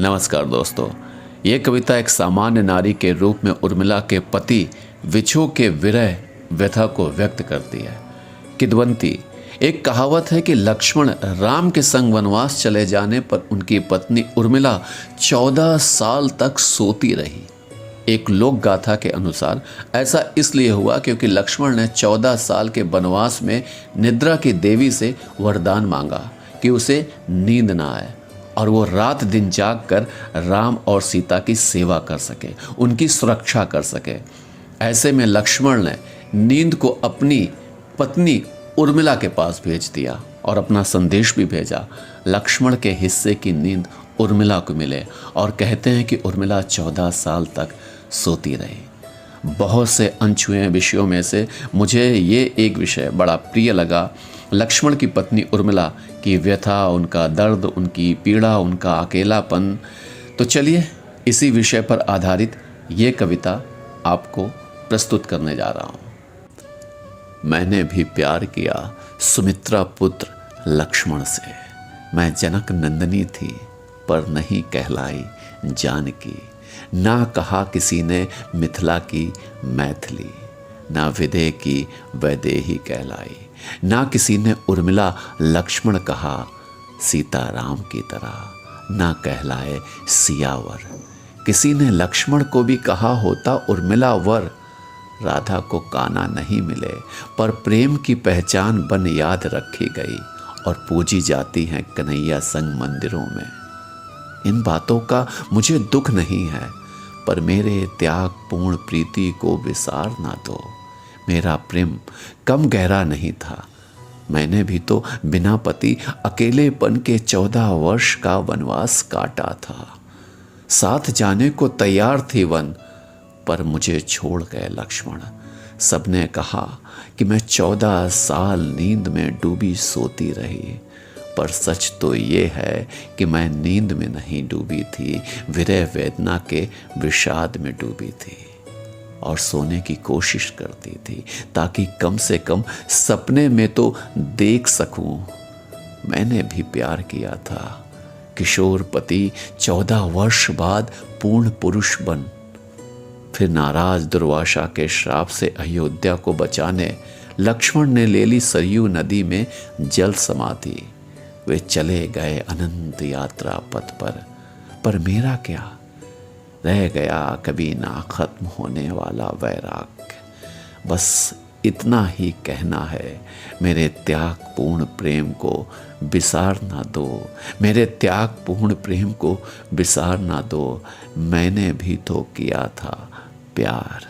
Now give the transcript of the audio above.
नमस्कार दोस्तों, ये कविता एक सामान्य नारी के रूप में उर्मिला के पति विछो के विरह व्यथा को व्यक्त करती है। किदवंती, एक कहावत है कि लक्ष्मण राम के संग वनवास चले जाने पर उनकी पत्नी उर्मिला 14 साल तक सोती रही। एक लोक गाथा के अनुसार ऐसा इसलिए हुआ क्योंकि लक्ष्मण ने 14 साल के वनवास में निद्रा की देवी से वरदान मांगा कि उसे नींद ना आए और वो रात दिन जाग कर राम और सीता की सेवा कर सके, उनकी सुरक्षा कर सके। ऐसे में लक्ष्मण ने नींद को अपनी पत्नी उर्मिला के पास भेज दिया और अपना संदेश भी भेजा। लक्ष्मण के हिस्से की नींद उर्मिला को मिले और कहते हैं कि उर्मिला 14 साल तक सोती रही। बहुत से अनछुए विषयों में से मुझे ये एक विषय बड़ा प्रिय लगा। लक्ष्मण की पत्नी उर्मिला की व्यथा, उनका दर्द, उनकी पीड़ा, उनका अकेलापन। तो चलिए इसी विषय पर आधारित ये कविता आपको प्रस्तुत करने जा रहा हूँ। मैंने भी प्यार किया सुमित्रा पुत्र लक्ष्मण से। मैं जनक नंदनी थी पर नहीं कहलाई जानकी। ना कहा किसी ने मिथिला की मैथिली, ना विदेह की वैदेही कहलाई। ना किसी ने उर्मिला लक्ष्मण कहा सीता राम की तरह, ना कहलाए सियावर। किसी ने लक्ष्मण को भी कहा होता उर्मिला वर। राधा को काना नहीं मिले पर प्रेम की पहचान बन याद रखी गई और पूजी जाती हैं कन्हैया संग मंदिरों में। इन बातों का मुझे दुख नहीं है पर मेरे त्याग पूर्ण प्रीति को विसार ना दो। मेरा प्रेम कम गहरा नहीं था। मैंने भी तो बिना पति अकेलेपन के 14 वर्ष का वनवास काटा था। साथ जाने को तैयार थी वन पर मुझे छोड़ गए लक्ष्मण। सबने कहा कि मैं 14 साल नींद में डूबी सोती रही, पर सच तो ये है कि मैं नींद में नहीं डूबी थी, विरह वेदना के विषाद में डूबी थी और सोने की कोशिश करती थी ताकि कम से कम सपने में तो देख सकूं। मैंने भी प्यार किया था। किशोर पति 14 वर्ष बाद पूर्ण पुरुष बन फिर नाराज दुर्वासा के श्राप से अयोध्या को बचाने लक्ष्मण ने ले ली सरयू नदी में जल समाधि। वे चले गए अनंत यात्रा पथ पर मेरा क्या रह गया कभी ना खत्म होने वाला वैराग्य। बस इतना ही कहना है, मेरे त्याग पूर्ण प्रेम को बिसार ना दो। मेरे त्याग पूर्ण प्रेम को बिसार ना दो। मैंने भी तो किया था प्यार।